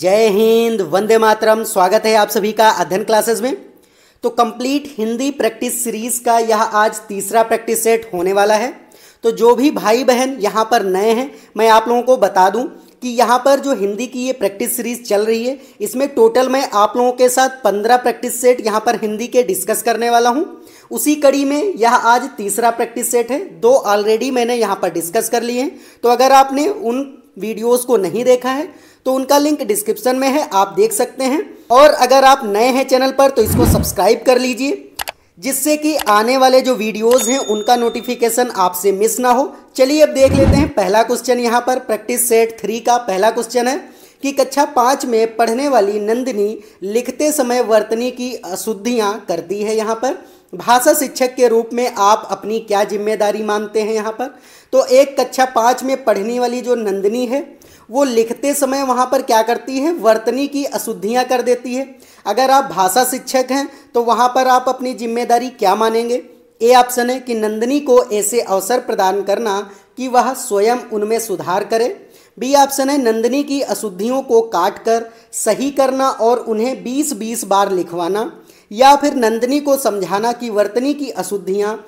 जय हिंद, वंदे मातरम। स्वागत है आप सभी का अध्ययन क्लासेस में। तो कंप्लीट हिंदी प्रैक्टिस सीरीज का यह आज तीसरा प्रैक्टिस सेट होने वाला है। तो जो भी भाई बहन यहाँ पर नए हैं, मैं आप लोगों को बता दूं कि यहाँ पर जो हिंदी की ये प्रैक्टिस सीरीज चल रही है, इसमें टोटल मैं आप लोगों के साथ 15 प्रैक्टिस सेट यहाँ पर हिंदी के डिस्कस करने वाला हूँ। उसी कड़ी में यह आज तीसरा प्रैक्टिस सेट है। 2 ऑलरेडी मैंने यहाँ पर डिस्कस कर लिए हैं। तो अगर आपने उन वीडियोस को नहीं देखा है तो उनका लिंक डिस्क्रिप्शन में है, आप देख सकते हैं। और अगर आप नए हैं चैनल पर तो इसको सब्सक्राइब कर लीजिए, जिससे कि आने वाले जो वीडियोस हैं उनका नोटिफिकेशन आपसे मिस ना हो। चलिए अब देख लेते हैं पहला क्वेश्चन। यहाँ पर प्रैक्टिस सेट 3 का पहला क्वेश्चन है कि कक्षा 5 में पढ़ने वाली नंदिनी लिखते समय वर्तनी की अशुद्धियाँ करती है। यहाँ पर भाषा शिक्षक के रूप में आप अपनी क्या जिम्मेदारी मानते हैं? यहाँ पर तो एक कक्षा 5 में पढ़ने वाली जो नंदिनी है वो लिखते समय वहाँ पर क्या करती है? वर्तनी की अशुद्धियाँ कर देती है। अगर आप भाषा शिक्षक हैं तो वहाँ पर आप अपनी जिम्मेदारी क्या मानेंगे? ए ऑप्शन है कि नंदिनी को ऐसे अवसर प्रदान करना कि वह स्वयं उनमें सुधार करे। बी ऑप्शन है नंदिनी की अशुद्धियों को काट कर सही करना और उन्हें 20-20 बार लिखवाना। या फिर नंदिनी को समझाना कि वर्तनी की अशुद्धियाँ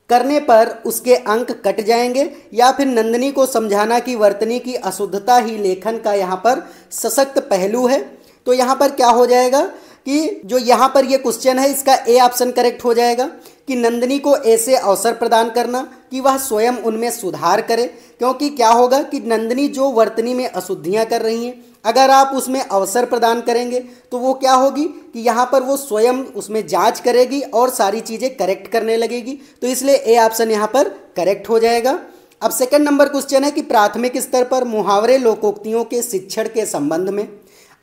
करने पर उसके अंक कट जाएंगे। या फिर नंदिनी को समझाना कि वर्तनी की अशुद्धता ही लेखन का यहाँ पर सशक्त पहलू है। तो यहाँ पर क्या हो जाएगा कि जो यहाँ पर ये क्वेश्चन है इसका ए ऑप्शन करेक्ट हो जाएगा कि नंदिनी को ऐसे अवसर प्रदान करना कि वह स्वयं उनमें सुधार करे। क्योंकि क्या होगा कि नंदिनी जो वर्तनी में अशुद्धियाँ कर रही हैं, अगर आप उसमें अवसर प्रदान करेंगे तो वो क्या होगी कि यहाँ पर वो स्वयं उसमें जांच करेगी और सारी चीज़ें करेक्ट करने लगेगी। तो इसलिए ए ऑप्शन यहाँ पर करेक्ट हो जाएगा। अब सेकंड नंबर क्वेश्चन है कि प्राथमिक स्तर पर मुहावरे लोकोक्तियों के शिक्षण के संबंध में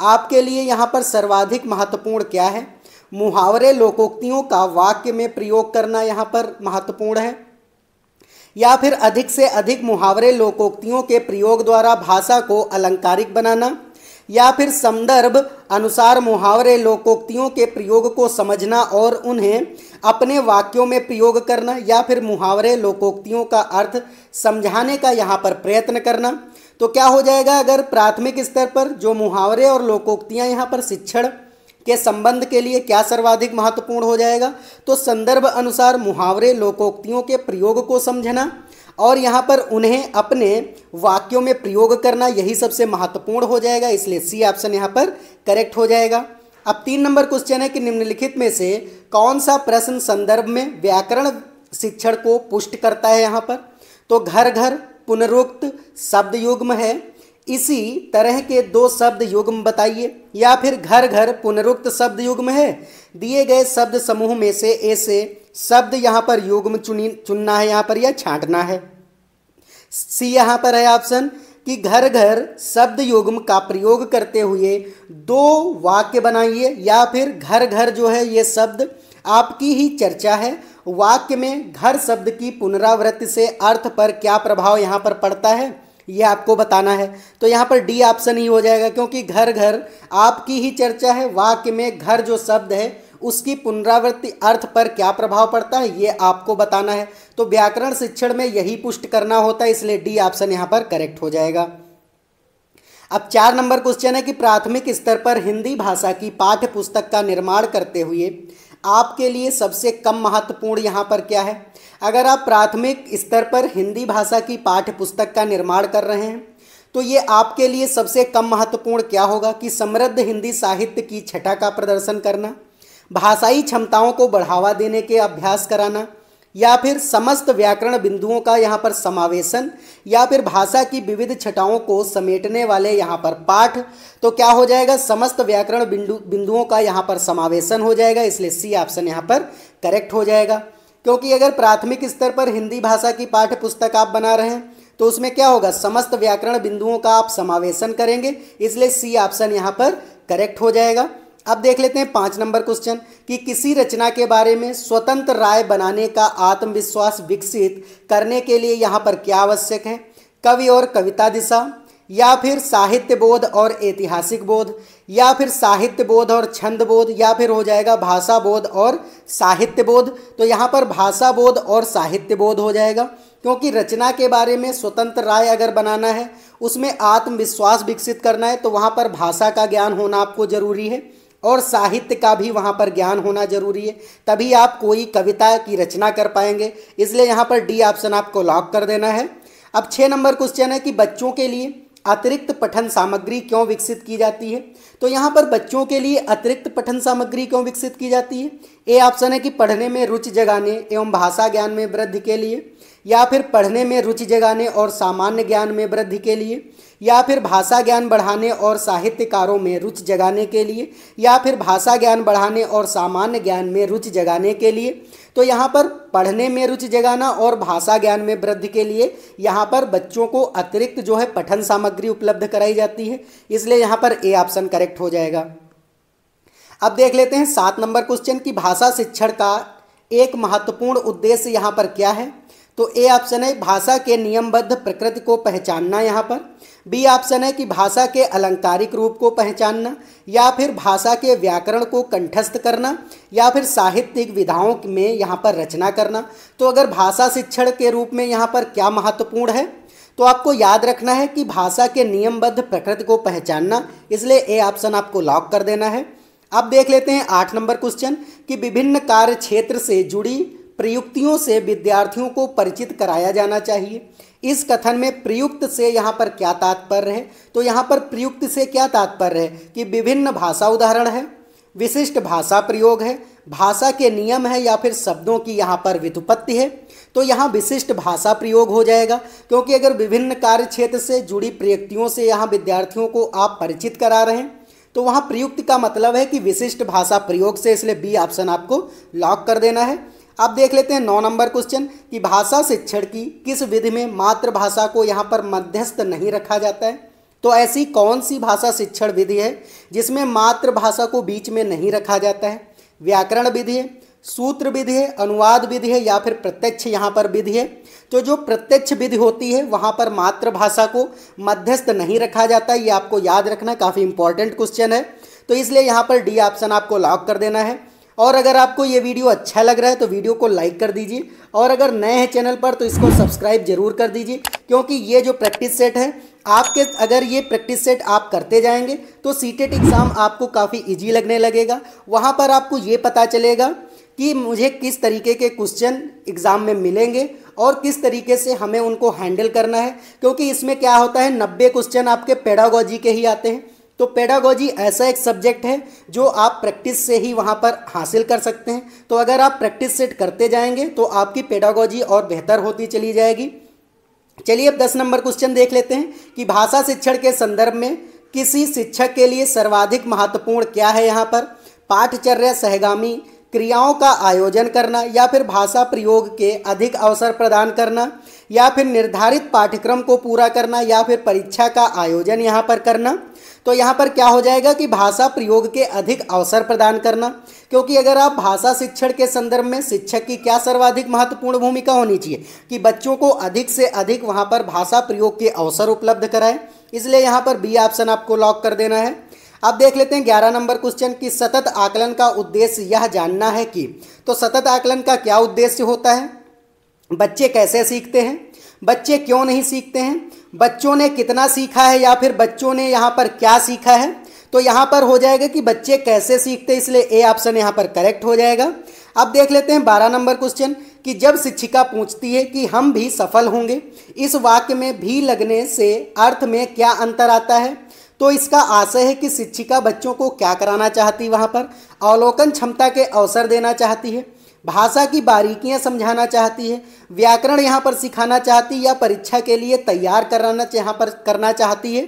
आपके लिए यहाँ पर सर्वाधिक महत्वपूर्ण क्या है? मुहावरे लोकोक्तियों का वाक्य में प्रयोग करना यहाँ पर महत्वपूर्ण है, या फिर अधिक से अधिक मुहावरे लोकोक्तियों के प्रयोग द्वारा भाषा को अलंकारिक बनाना, या फिर संदर्भ अनुसार मुहावरे लोकोक्तियों के प्रयोग को समझना और उन्हें अपने वाक्यों में प्रयोग करना, या फिर मुहावरे लोकोक्तियों का अर्थ समझाने का यहाँ पर प्रयत्न करना। तो क्या हो जाएगा? अगर प्राथमिक स्तर पर जो मुहावरे और लोकोक्तियाँ यहाँ पर शिक्षण के संबंध के लिए क्या सर्वाधिक महत्वपूर्ण हो जाएगा? तो संदर्भ अनुसार मुहावरे लोकोक्तियों के प्रयोग को समझना और यहाँ पर उन्हें अपने वाक्यों में प्रयोग करना, यही सबसे महत्वपूर्ण हो जाएगा। इसलिए सी ऑप्शन यहाँ पर करेक्ट हो जाएगा। अब 3 नंबर क्वेश्चन है कि निम्नलिखित में से कौन सा प्रश्न संदर्भ में व्याकरण शिक्षण को पुष्ट करता है? यहाँ पर तो घर घर पुनरुक्त शब्द युग्म है, इसी तरह के 2 शब्द युग्म बताइए। या फिर घर घर पुनरुक्त शब्द युग्म है, दिए गए शब्द समूह में से ऐसे शब्द यहाँ पर युग्म चुनना है यहाँ पर या छांटना है। सी यहाँ पर है ऑप्शन कि घर घर शब्द युग्म का प्रयोग करते हुए 2 वाक्य बनाइए। या फिर घर घर जो है ये शब्द आपकी ही चर्चा है, वाक्य में घर शब्द की पुनरावृत्ति से अर्थ पर क्या प्रभाव यहाँ पर पड़ता है ये आपको बताना है। तो यहाँ पर डी ऑप्शन ही हो जाएगा, क्योंकि घर घर आपकी ही चर्चा है, वाक्य में घर जो शब्द है उसकी पुनरावृत्ति अर्थ पर क्या प्रभाव पड़ता है ये आपको बताना है। तो व्याकरण शिक्षण में यही पुष्ट करना होता है, इसलिए डी ऑप्शन यहाँ पर करेक्ट हो जाएगा। अब 4 नंबर क्वेश्चन है कि प्राथमिक स्तर पर हिंदी भाषा की पाठ्य पुस्तक का निर्माण करते हुए आपके लिए सबसे कम महत्वपूर्ण यहाँ पर क्या है? अगर आप प्राथमिक स्तर पर हिंदी भाषा की पाठ्य पुस्तक का निर्माण कर रहे हैं तो ये आपके लिए सबसे कम महत्वपूर्ण क्या होगा? कि समृद्ध हिंदी साहित्य की छटा का प्रदर्शन करना, भाषाई क्षमताओं को बढ़ावा देने के अभ्यास कराना, या फिर समस्त व्याकरण बिंदुओं का यहाँ पर समावेशन, या फिर भाषा की विविध छटाओं को समेटने वाले यहाँ पर पाठ। तो क्या हो जाएगा? समस्त व्याकरण बिंदुओं का यहाँ पर समावेशन हो जाएगा, इसलिए सी ऑप्शन यहाँ पर करेक्ट हो जाएगा। क्योंकि अगर प्राथमिक स्तर पर हिंदी भाषा की पाठ्य पुस्तक आप बना रहे हैं तो उसमें क्या होगा? समस्त व्याकरण बिंदुओं का आप समावेशन करेंगे, इसलिए सी ऑप्शन यहाँ पर करेक्ट हो जाएगा। अब देख लेते हैं 5 नंबर क्वेश्चन कि किसी रचना के बारे में स्वतंत्र राय बनाने का आत्मविश्वास विकसित करने के लिए यहाँ पर क्या आवश्यक है? कवि और कविता दिशा, या फिर साहित्य बोध और ऐतिहासिक बोध, या फिर साहित्य बोध और छंद बोध, या फिर हो जाएगा भाषा बोध और साहित्य बोध। तो यहाँ पर भाषा बोध और साहित्य बोध हो जाएगा। क्योंकि रचना के बारे में स्वतंत्र राय अगर बनाना है, उसमें आत्मविश्वास विकसित करना है, तो वहाँ पर भाषा का ज्ञान होना आपको जरूरी है और साहित्य का भी वहाँ पर ज्ञान होना जरूरी है, तभी आप कोई कविता की रचना कर पाएंगे। इसलिए यहाँ पर डी ऑप्शन आपको लॉक कर देना है। अब 6 नंबर क्वेश्चन है कि बच्चों के लिए अतिरिक्त पठन सामग्री क्यों विकसित की जाती है। तो यहाँ पर बच्चों के लिए अतिरिक्त पठन सामग्री क्यों विकसित की जाती है। ए ऑप्शन है कि पढ़ने में रुचि जगाने एवं भाषा ज्ञान में वृद्धि के लिए, या फिर पढ़ने में रुचि जगाने और सामान्य ज्ञान में वृद्धि के लिए, या फिर भाषा ज्ञान बढ़ाने और साहित्यकारों में रुचि जगाने के लिए, या फिर भाषा ज्ञान बढ़ाने और सामान्य ज्ञान में रुचि जगाने के लिए। तो यहाँ पर पढ़ने में रुचि जगाना और भाषा ज्ञान में वृद्धि के लिए यहाँ पर बच्चों को अतिरिक्त जो है पठन सामग्री उपलब्ध कराई जाती है, इसलिए यहाँ पर ए ऑप्शन करेक्ट हो जाएगा। अब देख लेते हैं 7 नंबर क्वेश्चन की भाषा शिक्षण का एक महत्वपूर्ण उद्देश्य यहाँ पर क्या है। तो ए ऑप्शन है भाषा के नियमबद्ध प्रकृति को पहचानना, यहाँ पर बी ऑप्शन है कि भाषा के अलंकारिक रूप को पहचानना, या फिर भाषा के व्याकरण को कंठस्थ करना, या फिर साहित्यिक विधाओं में यहाँ पर रचना करना। तो अगर भाषा शिक्षण के रूप में यहाँ पर क्या महत्वपूर्ण है, तो आपको याद रखना है कि भाषा के नियमबद्ध प्रकृति को पहचानना, इसलिए ए ऑप्शन आपको लॉक कर देना है। अब देख लेते हैं 8 नंबर क्वेश्चन कि विभिन्न कार्य क्षेत्र से जुड़ी प्रयुक्तियों से विद्यार्थियों को परिचित कराया जाना चाहिए। इस कथन में प्रयुक्त से यहाँ पर क्या तात्पर्य है। तो यहाँ पर प्रयुक्त से क्या तात्पर्य है कि विभिन्न भाषा उदाहरण है, विशिष्ट भाषा प्रयोग है, भाषा के नियम है, या फिर शब्दों की यहाँ पर व्युत्पत्ति है। तो यहाँ विशिष्ट भाषा प्रयोग हो जाएगा, क्योंकि अगर विभिन्न कार्य क्षेत्र से जुड़ी प्रयुक्तियों से यहाँ विद्यार्थियों को आप परिचित करा रहे हैं, तो वहाँ प्रयुक्त का मतलब है कि विशिष्ट भाषा प्रयोग से, इसलिए बी ऑप्शन आपको लॉक कर देना है। अब देख लेते हैं 9 नंबर क्वेश्चन कि भाषा शिक्षण की किस विधि में मातृभाषा को यहाँ पर मध्यस्थ नहीं रखा जाता है। तो ऐसी कौन सी भाषा शिक्षण विधि है जिसमें मातृभाषा को बीच में नहीं रखा जाता है। व्याकरण विधि है, सूत्र विधि है, अनुवाद विधि है, या फिर प्रत्यक्ष यहाँ पर विधि है। तो जो प्रत्यक्ष विधि होती है वहाँ पर मातृभाषा को मध्यस्थ नहीं रखा जाता, ये आपको याद रखना, काफ़ी इंपॉर्टेंट क्वेश्चन है। तो इसलिए यहाँ पर डी ऑप्शन आपको लॉक कर देना है। और अगर आपको ये वीडियो अच्छा लग रहा है तो वीडियो को लाइक कर दीजिए, और अगर नए हैं चैनल पर तो इसको सब्सक्राइब जरूर कर दीजिए, क्योंकि ये जो प्रैक्टिस सेट है आपके, अगर ये प्रैक्टिस सेट आप करते जाएंगे तो सीटेट एग्ज़ाम आपको काफ़ी इजी लगने लगेगा। वहाँ पर आपको ये पता चलेगा कि मुझे किस तरीके के क्वेश्चन एग्ज़ाम में मिलेंगे और किस तरीके से हमें उनको हैंडल करना है, क्योंकि इसमें क्या होता है 90 क्वेश्चन आपके पेडागोजी के ही आते हैं। तो पेडागोजी ऐसा एक सब्जेक्ट है जो आप प्रैक्टिस से ही वहाँ पर हासिल कर सकते हैं। तो अगर आप प्रैक्टिस सेट करते जाएंगे तो आपकी पेडागोजी और बेहतर होती चली जाएगी। चलिए अब 10 नंबर क्वेश्चन देख लेते हैं कि भाषा शिक्षण के संदर्भ में किसी शिक्षक के लिए सर्वाधिक महत्वपूर्ण क्या है। यहाँ पर पाठचर्या सहगामी क्रियाओं का आयोजन करना, या फिर भाषा प्रयोग के अधिक अवसर प्रदान करना, या फिर निर्धारित पाठ्यक्रम को पूरा करना, या फिर परीक्षा का आयोजन यहाँ पर करना। तो यहाँ पर क्या हो जाएगा कि भाषा प्रयोग के अधिक अवसर प्रदान करना, क्योंकि अगर आप भाषा शिक्षण के संदर्भ में शिक्षक की क्या सर्वाधिक महत्वपूर्ण भूमिका होनी चाहिए कि बच्चों को अधिक से अधिक वहाँ पर भाषा प्रयोग के अवसर उपलब्ध कराएं, इसलिए यहाँ पर बी ऑप्शन आपको लॉक कर देना है। अब देख लेते हैं 11 नंबर क्वेश्चन कि सतत आकलन का उद्देश्य यह जानना है कि, तो सतत आकलन का क्या उद्देश्य होता है, बच्चे कैसे सीखते हैं, बच्चे क्यों नहीं सीखते हैं, बच्चों ने कितना सीखा है, या फिर बच्चों ने यहाँ पर क्या सीखा है। तो यहाँ पर हो जाएगा कि बच्चे कैसे सीखते हैं, इसलिए ए ऑप्शन यहाँ पर करेक्ट हो जाएगा। अब देख लेते हैं 12 नंबर क्वेश्चन कि जब शिक्षिका पूछती है कि हम भी सफल होंगे, इस वाक्य में भी लगने से अर्थ में क्या अंतर आता है। तो इसका आशय है कि शिक्षिका बच्चों को क्या कराना चाहती है, वहाँ पर अवलोकन क्षमता के अवसर देना चाहती है, भाषा की बारीकियां समझाना चाहती है, व्याकरण यहाँ पर सिखाना चाहती है, या परीक्षा के लिए तैयार कराना यहाँ पर करना चाहती है।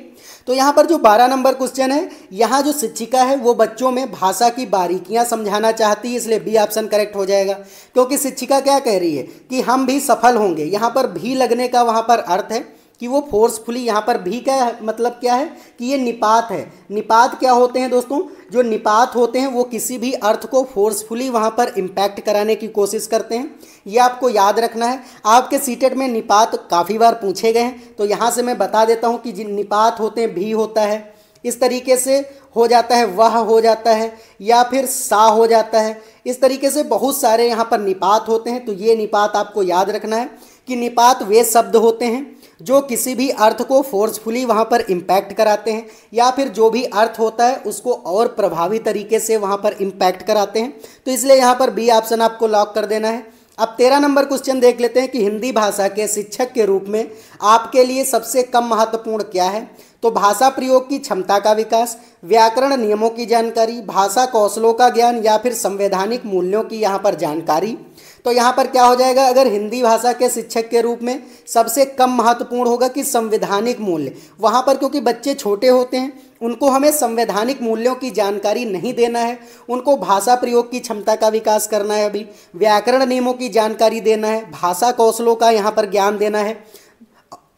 तो यहाँ पर जो 12 नंबर क्वेश्चन है, यहाँ जो शिक्षिका है वो बच्चों में भाषा की बारीकियां समझाना चाहती है, इसलिए बी ऑप्शन करेक्ट हो जाएगा। क्योंकि शिक्षिका क्या कह रही है कि हम भी सफल होंगे, यहाँ पर भी लगने का वहाँ पर अर्थ है कि वो फोर्सफुली, यहाँ पर भी का मतलब क्या है कि ये निपात है। निपात क्या होते हैं दोस्तों, जो निपात होते हैं वो किसी भी अर्थ को फोर्सफुली वहाँ पर इम्पैक्ट कराने की कोशिश करते हैं, ये आपको याद रखना है। आपके सीटेट में निपात काफ़ी बार पूछे गए हैं, तो यहाँ से मैं बता देता हूँ कि जिन निपात होते हैं, भी होता है, इस तरीके से हो जाता है, वह हो जाता है, या फिर सा हो जाता है, इस तरीके से बहुत सारे यहाँ पर निपात होते हैं। तो ये निपात आपको याद रखना है कि निपात वे शब्द होते हैं जो किसी भी अर्थ को फोर्सफुली वहाँ पर इम्पैक्ट कराते हैं, या फिर जो भी अर्थ होता है उसको और प्रभावी तरीके से वहाँ पर इम्पैक्ट कराते हैं। तो इसलिए यहाँ पर बी ऑप्शन आपको लॉक कर देना है। अब 13 नंबर क्वेश्चन देख लेते हैं कि हिंदी भाषा के शिक्षक के रूप में आपके लिए सबसे कम महत्वपूर्ण क्या है। तो भाषा प्रयोग की क्षमता का विकास, व्याकरण नियमों की जानकारी, भाषा कौशलों का ज्ञान, या फिर संवैधानिक मूल्यों की यहाँ पर जानकारी। तो यहाँ पर क्या हो जाएगा, अगर हिंदी भाषा के शिक्षक के रूप में सबसे कम महत्वपूर्ण होगा कि संवैधानिक मूल्य। वहाँ पर क्योंकि बच्चे छोटे होते हैं, उनको हमें संवैधानिक मूल्यों की जानकारी नहीं देना है, उनको भाषा प्रयोग की क्षमता का विकास करना है, अभी व्याकरण नियमों की जानकारी देना है, भाषा कौशलों का यहाँ पर ज्ञान देना है।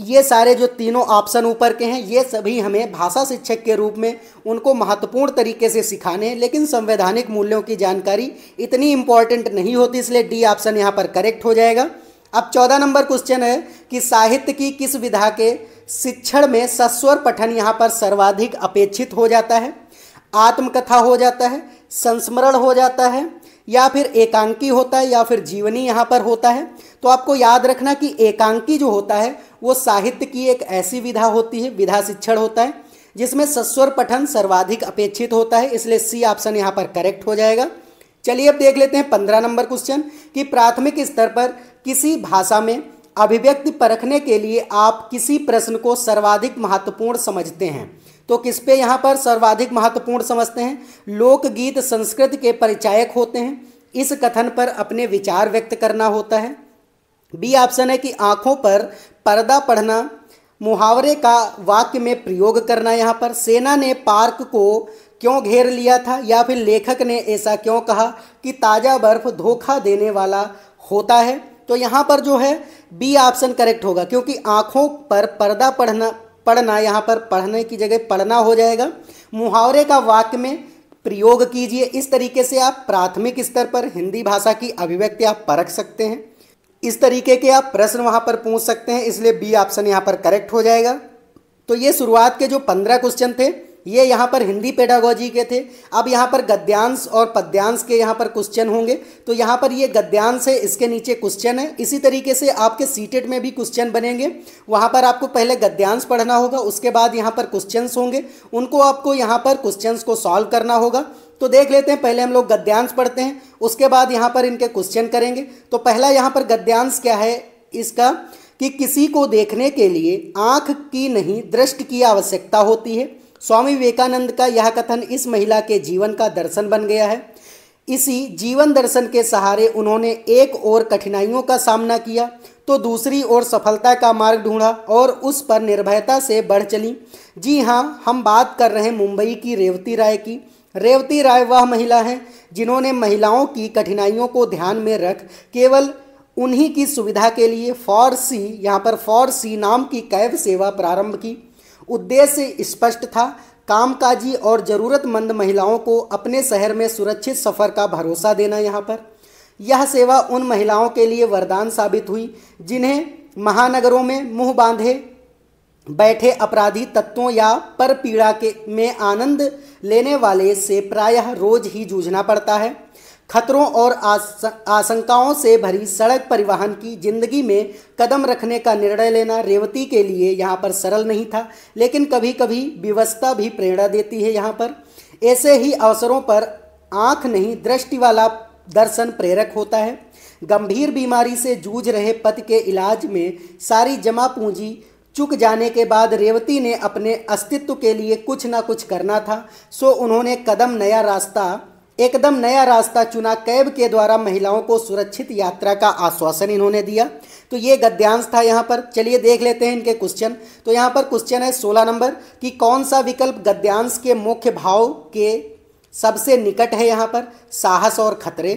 ये सारे जो तीनों ऑप्शन ऊपर के हैं ये सभी हमें भाषा शिक्षक के रूप में उनको महत्वपूर्ण तरीके से सिखाने हैं, लेकिन संवैधानिक मूल्यों की जानकारी इतनी इंपॉर्टेंट नहीं होती, इसलिए डी ऑप्शन यहाँ पर करेक्ट हो जाएगा। अब 14 नंबर क्वेश्चन है कि साहित्य की किस विधा के शिक्षण में सस्वर पठन यहाँ पर सर्वाधिक अपेक्षित हो जाता है। आत्मकथा हो जाता है, संस्मरण हो जाता है, या फिर एकांकी होता है, या फिर जीवनी यहाँ पर होता है। तो आपको याद रखना कि एकांकी जो होता है वो साहित्य की एक ऐसी विधा होती है, विधा शिक्षण होता है जिसमें सस्वर पठन सर्वाधिक अपेक्षित होता है, इसलिए सी ऑप्शन यहाँ पर करेक्ट हो जाएगा। चलिए अब देख लेते हैं 15 नंबर क्वेश्चन कि प्राथमिक स्तर पर किसी भाषा में अभिव्यक्ति परखने के लिए आप किसी प्रश्न को सर्वाधिक महत्वपूर्ण समझते हैं। तो किस पे यहाँ पर सर्वाधिक महत्वपूर्ण समझते हैं, लोकगीत संस्कृति के परिचायक होते हैं, इस कथन पर अपने विचार व्यक्त करना होता है। बी ऑप्शन है कि आंखों पर पर्दा पढ़ना, मुहावरे का वाक्य में प्रयोग करना, यहाँ पर सेना ने पार्क को क्यों घेर लिया था, या फिर लेखक ने ऐसा क्यों कहा कि ताज़ा बर्फ धोखा देने वाला होता है। तो यहाँ पर जो है बी ऑप्शन करेक्ट होगा, क्योंकि आंखों पर पर्दा पढ़ना यहाँ पर पढ़ने की जगह पढ़ना हो जाएगा। मुहावरे का वाक्य में प्रयोग कीजिए, इस तरीके से आप प्राथमिक स्तर पर हिंदी भाषा की अभिव्यक्ति आप परख सकते हैं, इस तरीके के आप प्रश्न वहाँ पर पूछ सकते हैं, इसलिए बी ऑप्शन यहाँ पर करेक्ट हो जाएगा। तो ये शुरुआत के जो 15 क्वेश्चन थे ये यहाँ पर हिंदी पेडागोजी के थे। अब यहाँ पर गद्यांश और पद्यांश के यहाँ पर क्वेश्चन होंगे, तो यहाँ पर ये गद्यांश है, इसके नीचे क्वेश्चन है। इसी तरीके से आपके सीटेट में भी क्वेश्चन बनेंगे, वहाँ पर आपको पहले गद्यांश पढ़ना होगा, उसके बाद यहाँ पर क्वेश्चंस होंगे, उनको आपको यहाँ पर क्वेश्चंस को सॉल्व करना होगा। तो देख लेते हैं, पहले हम लोग गद्यांश पढ़ते हैं, उसके बाद यहाँ पर इनके क्वेश्चन करेंगे। तो पहला यहाँ पर गद्यांश क्या है इसका, कि किसी को देखने के लिए आँख की नहीं दृष्टि की आवश्यकता होती है। स्वामी विवेकानंद का यह कथन इस महिला के जीवन का दर्शन बन गया है। इसी जीवन दर्शन के सहारे उन्होंने एक ओर कठिनाइयों का सामना किया तो दूसरी ओर सफलता का मार्ग ढूंढा और उस पर निर्भयता से बढ़ चली। जी हाँ, हम बात कर रहे हैं मुंबई की रेवती राय की। रेवती राय वह महिला हैं जिन्होंने महिलाओं की कठिनाइयों को ध्यान में रख केवल उन्हीं की सुविधा के लिए फॉर सी नाम की कैब सेवा प्रारंभ की। उद्देश्य स्पष्ट था, कामकाजी और ज़रूरतमंद महिलाओं को अपने शहर में सुरक्षित सफ़र का भरोसा देना। यहाँ पर यह सेवा उन महिलाओं के लिए वरदान साबित हुई जिन्हें महानगरों में मुंह बांधे बैठे अपराधी तत्वों या पर पीड़ा में आनंद लेने वाले से प्रायः रोज ही जूझना पड़ता है। खतरों और आशंकाओं से भरी सड़क परिवहन की जिंदगी में कदम रखने का निर्णय लेना रेवती के लिए यहाँ पर सरल नहीं था, लेकिन कभी कभी विवशता भी प्रेरणा देती है। यहाँ पर ऐसे ही अवसरों पर आँख नहीं दृष्टि वाला दर्शन प्रेरक होता है। गंभीर बीमारी से जूझ रहे पति के इलाज में सारी जमा पूंजी चुक जाने के बाद रेवती ने अपने अस्तित्व के लिए कुछ ना कुछ करना था, सो उन्होंने एकदम नया रास्ता चुना। कैब के द्वारा महिलाओं को सुरक्षित यात्रा का आश्वासन इन्होंने दिया। तो ये गद्यांश था यहाँ पर। चलिए देख लेते हैं इनके क्वेश्चन। तो यहाँ पर क्वेश्चन है 16 नंबर कि कौन सा विकल्प गद्यांश के मुख्य भाव के सबसे निकट है। यहाँ पर साहस और खतरे,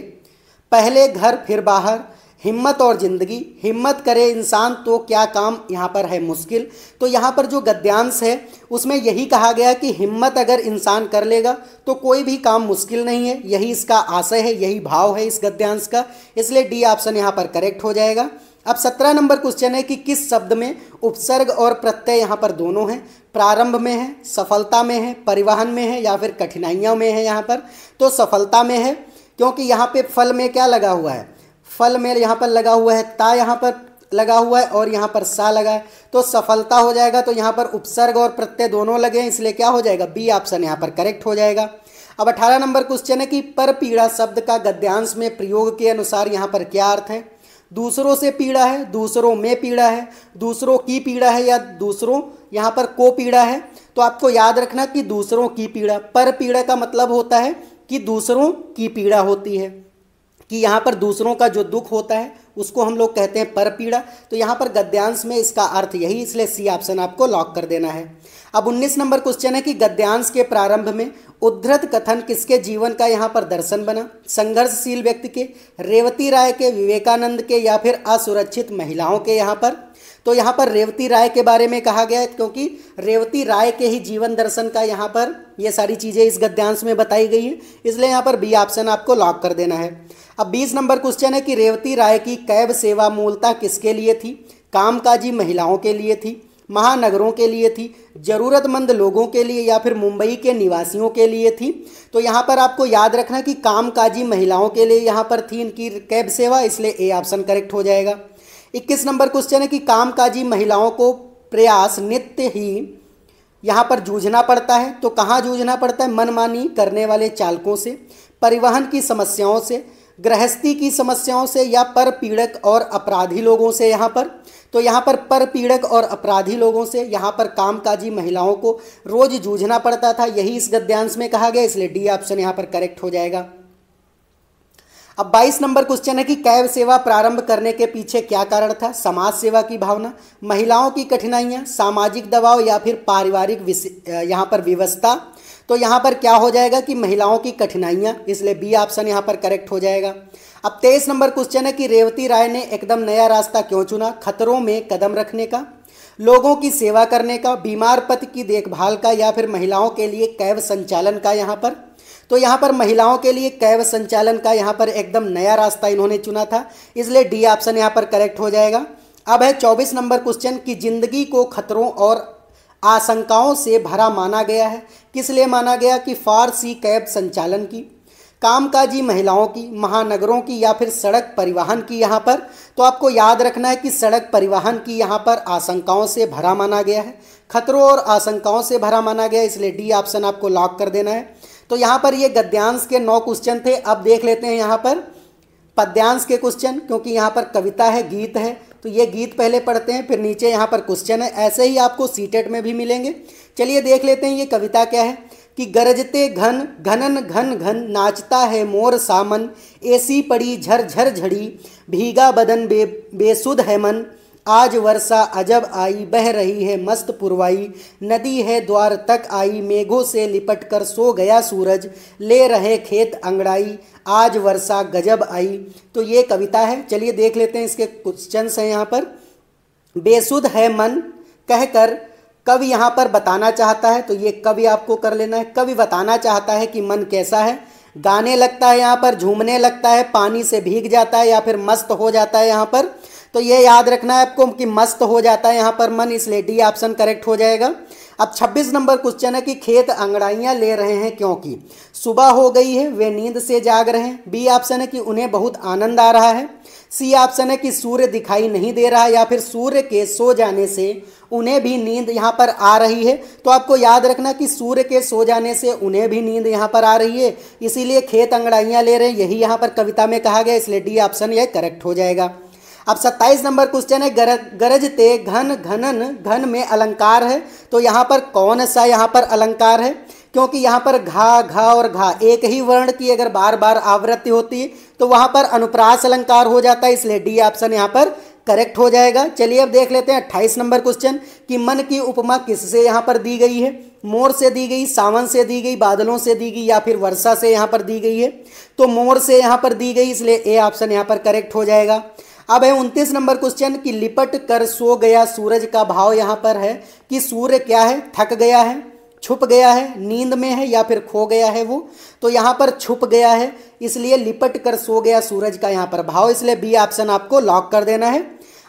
पहले घर फिर बाहर, हिम्मत और जिंदगी, हिम्मत करे इंसान तो क्या काम यहाँ पर है मुश्किल। तो यहाँ पर जो गद्यांश है उसमें यही कहा गया कि हिम्मत अगर इंसान कर लेगा तो कोई भी काम मुश्किल नहीं है। यही इसका आशय है, यही भाव है इस गद्यांश का, इसलिए डी ऑप्शन यहाँ पर करेक्ट हो जाएगा। अब 17 नंबर क्वेश्चन है कि किस शब्द में उपसर्ग और प्रत्यय यहाँ पर दोनों हैं। प्रारंभ में है, सफलता में है, परिवहन में है या फिर कठिनाइयों में है। यहाँ पर तो सफलता में है, क्योंकि यहाँ पे फल में क्या लगा हुआ है, फल में यहाँ पर लगा हुआ है ता। यहाँ पर लगा हुआ है और यहाँ पर सा लगा है, तो सफलता हो जाएगा। तो यहाँ पर उपसर्ग और प्रत्यय दोनों लगे हैं, इसलिए क्या हो जाएगा, बी ऑप्शन यहाँ पर करेक्ट हो जाएगा। अब 18 नंबर क्वेश्चन है कि पर पीड़ा शब्द का गद्यांश में प्रयोग के अनुसार यहाँ पर क्या अर्थ है। दूसरों से पीड़ा है, दूसरों में पीड़ा है, दूसरों की पीड़ा है, या दूसरों यहाँ पर को पीड़ा है। तो आपको याद रखना कि दूसरों की पीड़ा, पर पीड़ा का मतलब होता है कि दूसरों की पीड़ा होती है, कि यहाँ पर दूसरों का जो दुख होता है उसको हम लोग कहते हैं पर पीड़ा। तो यहाँ पर गद्यांश में इसका अर्थ यही, इसलिए सी ऑप्शन आपको लॉक कर देना है। अब 19 नंबर क्वेश्चन है कि गद्यांश के प्रारंभ में उद्धृत कथन किसके जीवन का यहाँ पर दर्शन बना। संघर्षशील व्यक्ति के, रेवती राय के, विवेकानंद के, या फिर असुरक्षित महिलाओं के यहाँ पर। तो यहाँ पर रेवती राय के बारे में कहा गया है, क्योंकि रेवती राय के ही जीवन दर्शन का यहाँ पर ये सारी चीज़ें इस गद्यांश में बताई गई हैं, इसलिए यहाँ पर बी ऑप्शन आपको लॉक कर देना है। अब 20 नंबर क्वेश्चन है कि रेवती राय की कैब सेवा मूलतः किसके लिए थी। कामकाजी महिलाओं के लिए थी, महानगरों के लिए थी, जरूरतमंद लोगों के लिए, या फिर मुंबई के निवासियों के लिए थी। तो यहाँ पर आपको याद रखना कि कामकाजी महिलाओं के लिए यहाँ पर थी इनकी कैब सेवा, इसलिए ए ऑप्शन करेक्ट हो जाएगा। 21 नंबर क्वेश्चन है कि कामकाजी महिलाओं को प्रयास नित्य ही यहाँ पर जूझना पड़ता है। तो कहाँ जूझना पड़ता है, मनमानी करने वाले चालकों से, परिवहन की समस्याओं से, गृहस्थी की समस्याओं से, या पर पीड़क और अपराधी लोगों से यहाँ पर। तो यहाँ पर पीड़क और अपराधी लोगों से यहाँ पर कामकाजी महिलाओं को रोज जूझना पड़ता था, यही इस गद्यांश में कहा गया, इसलिए डी ऑप्शन यहाँ पर करेक्ट हो जाएगा। अब 22 नंबर क्वेश्चन है कि कैब सेवा प्रारंभ करने के पीछे क्या कारण था। समाज सेवा की भावना, महिलाओं की कठिनाइयाँ, सामाजिक दबाव, या फिर पारिवारिक यहाँ पर व्यवस्था। तो यहाँ पर क्या हो जाएगा कि महिलाओं की कठिनाइयाँ, इसलिए बी ऑप्शन यहाँ पर करेक्ट हो जाएगा। अब 23 नंबर क्वेश्चन है कि रेवती राय ने एकदम नया रास्ता क्यों चुना। खतरों में कदम रखने का, लोगों की सेवा करने का, बीमार पति की देखभाल का, या फिर महिलाओं के लिए कैब संचालन का यहाँ पर। तो यहाँ पर महिलाओं के लिए कैब संचालन का यहाँ पर एकदम नया रास्ता इन्होंने चुना था, इसलिए डी ऑप्शन यहाँ पर करेक्ट हो जाएगा। अब है 24 नंबर क्वेश्चन की जिंदगी को खतरों और आशंकाओं से भरा माना गया है। किस लिए माना गया कि फारसी कैब संचालन की, कामकाजी महिलाओं की, महानगरों की, या फिर सड़क परिवहन की यहाँ पर। तो आपको याद रखना है कि सड़क परिवहन की यहाँ पर आशंकाओं से भरा माना गया है, खतरों और आशंकाओं से भरा माना गया, इसलिए डी ऑप्शन आपको लॉक कर देना है। तो यहाँ पर ये गद्यांश के 9 क्वेश्चन थे। अब देख लेते हैं यहाँ पर पद्यांश के क्वेश्चन, क्योंकि यहाँ पर कविता है, गीत है, तो ये गीत पहले पढ़ते हैं, फिर नीचे यहाँ पर क्वेश्चन है। ऐसे ही आपको सीटेट में भी मिलेंगे। चलिए देख लेते हैं ये कविता क्या है कि गरजते घन घनन घन घन, नाचता है मोर सामन, ऐसी पड़ी झर झर झड़ी, भीगा बदन बेसुध है मन। आज वर्षा अजब आई, बह रही है मस्त पुरवाई, नदी है द्वार तक आई, मेघों से लिपट कर सो गया सूरज, ले रहे खेत अंगड़ाई, आज वर्षा गजब आई। तो ये कविता है। चलिए देख लेते हैं इसके क्वेश्चंस हैं यहाँ पर। बेसुध है मन कहकर कवि यहाँ पर बताना चाहता है, तो ये कवि आपको कर लेना है। कवि बताना चाहता है कि मन कैसा है, गाने लगता है यहाँ पर, झूमने लगता है, पानी से भीग जाता है, या फिर मस्त हो जाता है यहाँ पर। तो ये याद रखना है आपको कि मस्त हो जाता है यहाँ पर मन, इसलिए डी ऑप्शन करेक्ट हो जाएगा। अब 26 नंबर क्वेश्चन है कि खेत अंगड़ाइयाँ ले रहे हैं क्योंकि सुबह हो गई है, वे नींद से जाग रहे हैं। बी ऑप्शन है कि उन्हें बहुत आनंद आ रहा है। सी ऑप्शन है कि सूर्य दिखाई नहीं दे रहा, या फिर सूर्य के सो जाने से उन्हें भी नींद यहाँ पर आ रही है। तो आपको याद रखना कि सूर्य के सो जाने से उन्हें भी नींद यहाँ पर आ रही है, इसीलिए खेत अंगड़ाइयाँ ले रहे हैं, यही यहाँ पर कविता में कहा गया, इसलिए डी ऑप्शन यह करेक्ट हो जाएगा। अब 27 नंबर क्वेश्चन है गरजते घन घनन, घन में अलंकार है, तो यहाँ पर कौन सा यहाँ पर अलंकार है, क्योंकि यहाँ पर घा घा और घा एक ही वर्ण की अगर बार बार आवृत्ति होती है तो वहाँ पर अनुप्रास अलंकार हो जाता है, इसलिए डी ऑप्शन यहाँ पर करेक्ट हो जाएगा। चलिए अब देख लेते हैं 28 नंबर क्वेश्चन कि मन की उपमा किससे यहाँ पर दी गई है। मोर से दी गई, सावन से दी गई, बादलों से दी गई, या फिर वर्षा से यहाँ पर दी गई है। तो मोर से यहाँ पर दी गई, इसलिए ए ऑप्शन यहाँ पर करेक्ट हो जाएगा। अब है 29 नंबर क्वेश्चन कि लिपट कर सो गया सूरज का भाव यहाँ पर है कि सूर्य क्या है, थक गया है, छुप गया है, नींद में है, या फिर खो गया है वो। तो यहाँ पर छुप गया है, इसलिए लिपट कर सो गया सूरज का यहाँ पर भाव, इसलिए बी ऑप्शन आपको लॉक कर देना है।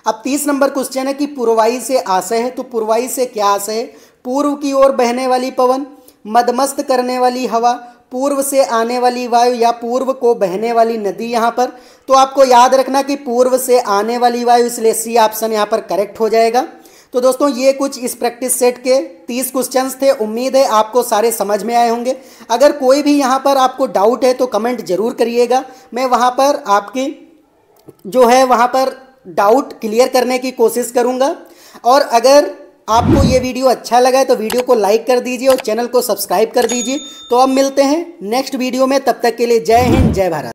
अब 30 नंबर क्वेश्चन है कि पूर्वाई से आशय है, तो पूर्वाई से क्या आशय है। पूर्व की ओर बहने वाली पवन, मदमस्त करने वाली हवा, पूर्व से आने वाली वायु या पूर्व को बहने वाली नदी यहाँ पर। तो आपको याद रखना कि पूर्व से आने वाली वायु, इसलिए सी ऑप्शन यहाँ पर करेक्ट हो जाएगा। तो दोस्तों ये कुछ इस प्रैक्टिस सेट के 30 क्वेश्चंस थे। उम्मीद है आपको सारे समझ में आए होंगे। अगर कोई भी यहाँ पर आपको डाउट है तो कमेंट जरूर करिएगा, मैं वहाँ पर आपकी जो है वहाँ पर डाउट क्लियर करने की कोशिश करूँगा। और अगर आपको ये वीडियो अच्छा लगा है तो वीडियो को लाइक कर दीजिए और चैनल को सब्सक्राइब कर दीजिए। तो अब मिलते हैं नेक्स्ट वीडियो में, तब तक के लिए जय हिंद, जय भारत।